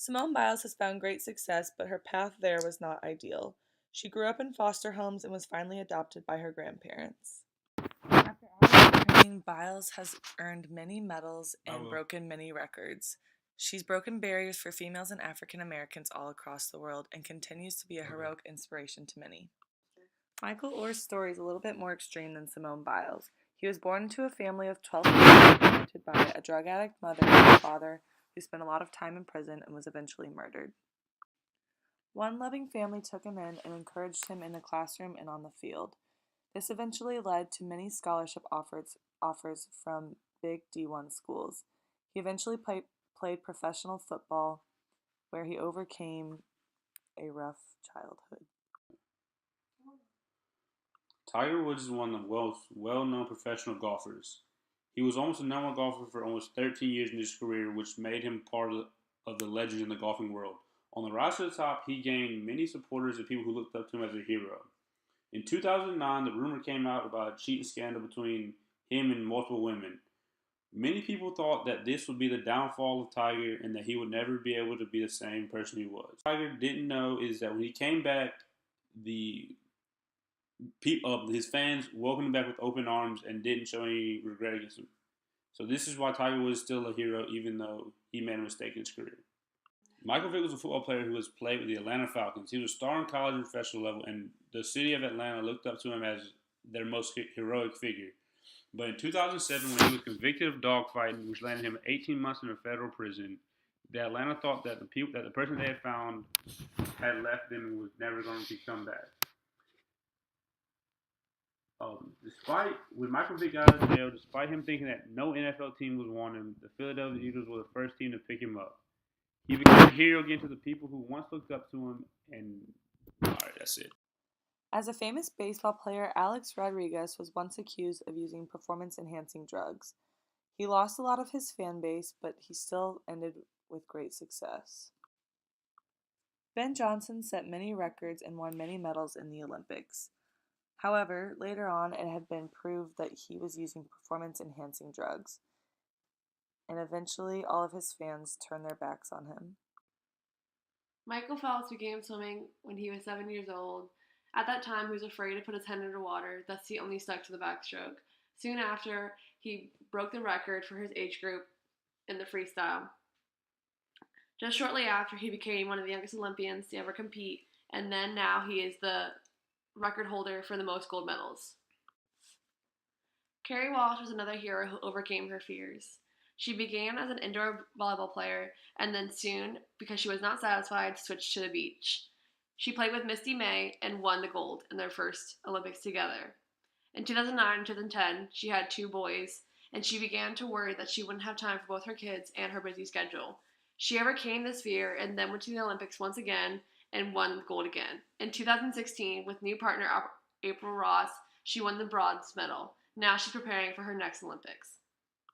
Simone Biles has found great success, but her path there was not ideal. She grew up in foster homes and was finally adopted by her grandparents. After hours of training, Biles has earned many medals and broken many records. She's broken barriers for females and African Americans all across the world and continues to be a heroic inspiration to many. Michael Orr's story is a little bit more extreme than Simone Biles. He was born into a family of 12 children, parented by a drug addict mother and a father who spent a lot of time in prison and was eventually murdered. One loving family took him in and encouraged him in the classroom and on the field. This eventually led to many scholarship offers from big D1 schools. He eventually played professional football, where he overcame a rough childhood. Tiger Woods is one of the world's well-known professional golfers. He was almost a number one golfer for almost 13 years in his career, which made him part of the legends in the golfing world. On the rise to the top, he gained many supporters and people who looked up to him as a hero. In 2009, the rumor came out about a cheating scandal between him and multiple women. Many people thought that this would be the downfall of Tiger and that he would never be able to be the same person he was. Tiger didn't know is that when he came back, the his fans welcomed him back with open arms and didn't show any regret against him. So this is why Tiger was still a hero, even though he made a mistake in his career. Michael Vick was a football player who has played with the Atlanta Falcons. He was a star in college and professional level, and the city of Atlanta looked up to him as their most heroic figure. But in 2007, when he was convicted of dogfighting, which landed him 18 months in a federal prison, the Atlanta thought that the person they had found had left them and was never going to come back. When Michael Vick got out of jail, despite him thinking that no NFL team would want him, the Philadelphia Eagles were the first team to pick him up. He became a hero again to the people who once looked up to him, and alright, that's it. As a famous baseball player, Alex Rodriguez was once accused of using performance-enhancing drugs. He lost a lot of his fan base, but he still ended with great success. Ben Johnson set many records and won many medals in the Olympics. However, later on it had been proved that he was using performance-enhancing drugs, and eventually all of his fans turned their backs on him. Michael Phelps began swimming when he was 7 years old. At that time, he was afraid to put his head underwater, thus he only stuck to the backstroke. Soon after, he broke the record for his age group in the freestyle. Just shortly after, he became one of the youngest Olympians to ever compete, and then now he is the record holder for the most gold medals. Carrie Walsh was another hero who overcame her fears. She began as an indoor volleyball player and then soon, because she was not satisfied, switched to the beach. She played with Misty May and won the gold in their first Olympics together. In 2009 and 2010, she had 2 boys, and she began to worry that she wouldn't have time for both her kids and her busy schedule. She overcame this fear and then went to the Olympics once again and won gold again. In 2016, with new partner April Ross, she won the bronze medal. Now she's preparing for her next Olympics.